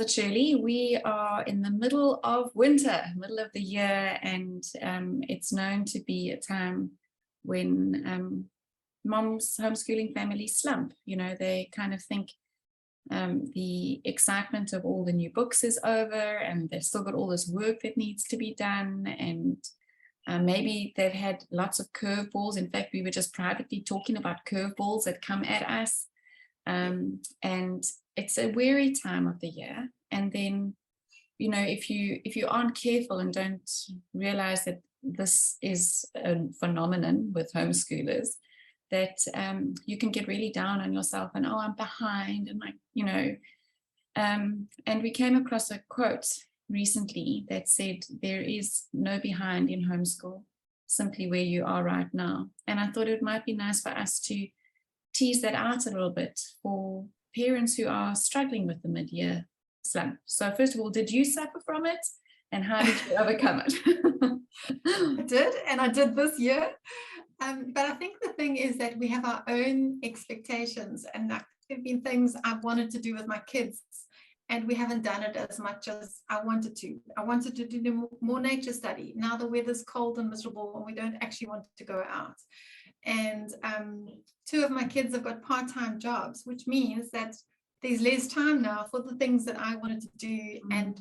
it, Shirley. We are in the middle of winter, middle of the year, and it's known to be a time when moms, homeschooling families slump. You know, they kind of think the excitement of all the new books is over, and they've still got all this work that needs to be done, and maybe they've had lots of curveballs. In fact, we were just privately talking about curveballs that come at us, and it's a weary time of the year. And then, you know, if you aren't careful and don't realize that this is a phenomenon with homeschoolers, that you can get really down on yourself and, oh, I'm behind, and like, you know, and we came across a quote recently that said there is no behind in homeschool, simply where you are right now. And I thought it might be nice for us to tease that out a little bit for parents who are struggling with the mid-year slump. So first of all, did you suffer from it, and how did you overcome it? I did, and I did this year. But I think the thing is that we have our own expectations, and there have been things I've wanted to do with my kids, and we haven't done it as much as I wanted to. I wanted to do more nature study. Now the weather's cold and miserable, and we don't actually want to go out. And two of my kids have got part-time jobs, which means that there's less time now for the things that I wanted to do, and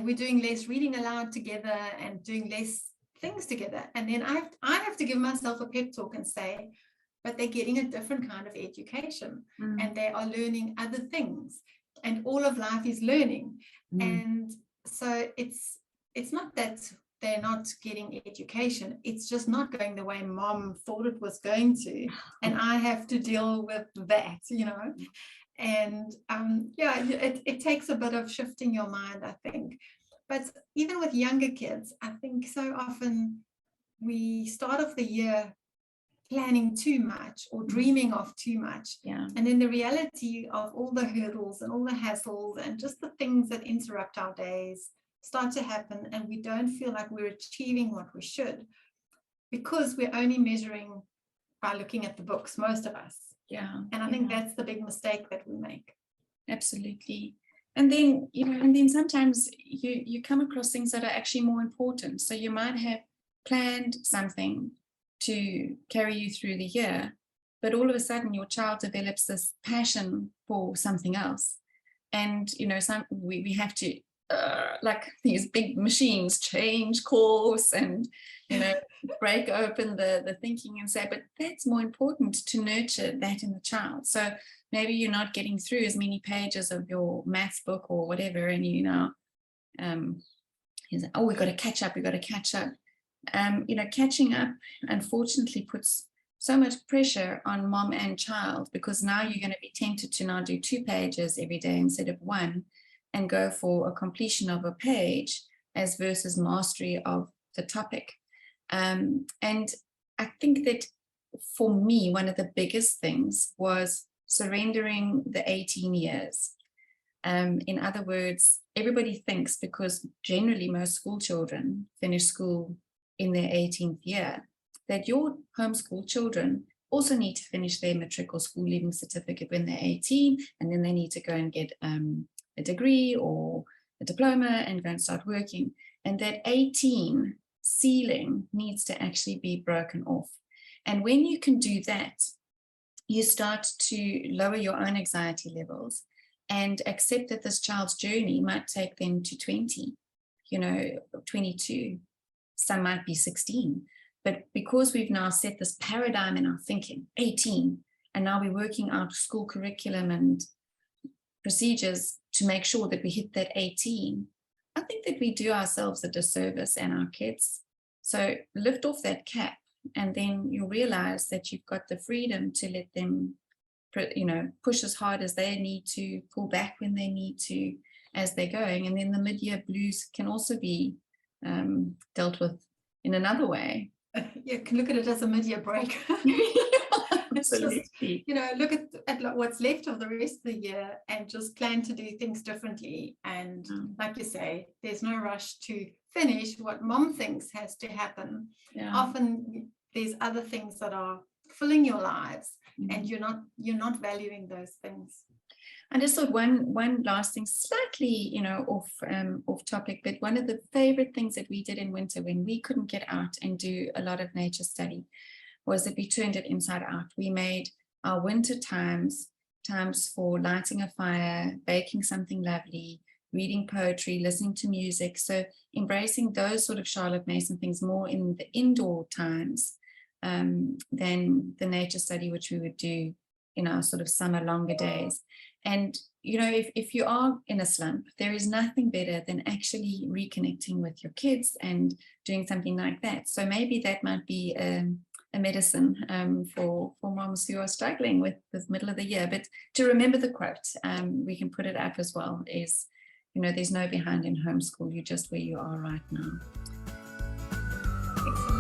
we're doing less reading aloud together and doing less things together. And then I have to give myself a pep talk and say, but they're getting a different kind of education, and they are learning other things, and all of life is learning. And so it's not that they're not getting education, it's just not going the way mom thought it was going to, and I have to deal with that, you know. And yeah, it takes a bit of shifting your mind, I think. But even with younger kids, I think so often we start off the year planning too much or dreaming of too much. Yeah. And then the reality of all the hurdles and all the hassles and just the things that interrupt our days start to happen, and we don't feel like we're achieving what we should, because we're only measuring by looking at the books, most of us. Yeah. And I think that's the big mistake that we make. Absolutely. And then, you know, and then sometimes you come across things that are actually more important. So you might have planned something to carry you through the year, but all of a sudden your child develops this passion for something else. And, you know, we have to, like these big machines, change course and, you know, break open the thinking and say, but that's more important to nurture that in the child. So maybe you're not getting through as many pages of your maths book or whatever, and you know, oh, we've got to catch up, you know, catching up unfortunately puts so much pressure on mom and child, because now you're going to be tempted to now do 2 pages every day instead of 1, and go for a completion of a page as versus mastery of the topic. And I think that for me, one of the biggest things was surrendering the 18 years. In other words, everybody thinks, because generally most school children finish school in their 18th year, that your homeschool children also need to finish their matric or school leaving certificate when they're 18, and then they need to go and get a degree or a diploma and go and start working. And that 18 ceiling needs to actually be broken off. And when you can do that, you start to lower your own anxiety levels and accept that this child's journey might take them to 20, you know, 22, some might be 16. But because we've now set this paradigm in our thinking, 18, and now we're working out school curriculum and procedures to make sure that we hit that 18, I think that we do ourselves a disservice and our kids. So lift off that cap, and then you'll realize that you've got the freedom to let them, you know, push as hard as they need to, pull back when they need to as they're going. And then the mid-year blues can also be dealt with in another way. You can look at it as a mid-year break. Absolutely. Just, you know, look at what's left of the rest of the year and just plan to do things differently. And like you say, there's no rush to finish what mom thinks has to happen. Yeah. Often there's other things that are filling your lives, and you're not valuing those things. I just thought one last thing, slightly, off topic, but one of the favorite things that we did in winter when we couldn't get out and do a lot of nature study was that we turned it inside out. We made our winter times for lighting a fire, baking something lovely, reading poetry, listening to music. So embracing those sort of Charlotte Mason things more in the indoor times than the nature study, which we would do in our sort of summer longer days. And, if you are in a slump, there is nothing better than actually reconnecting with your kids and doing something like that. So maybe that might be a medicine for moms who are struggling with this middle of the year. But to remember the quote, we can put it up as well, is, there's no behind in homeschool. You're just where you are right now. Excellent.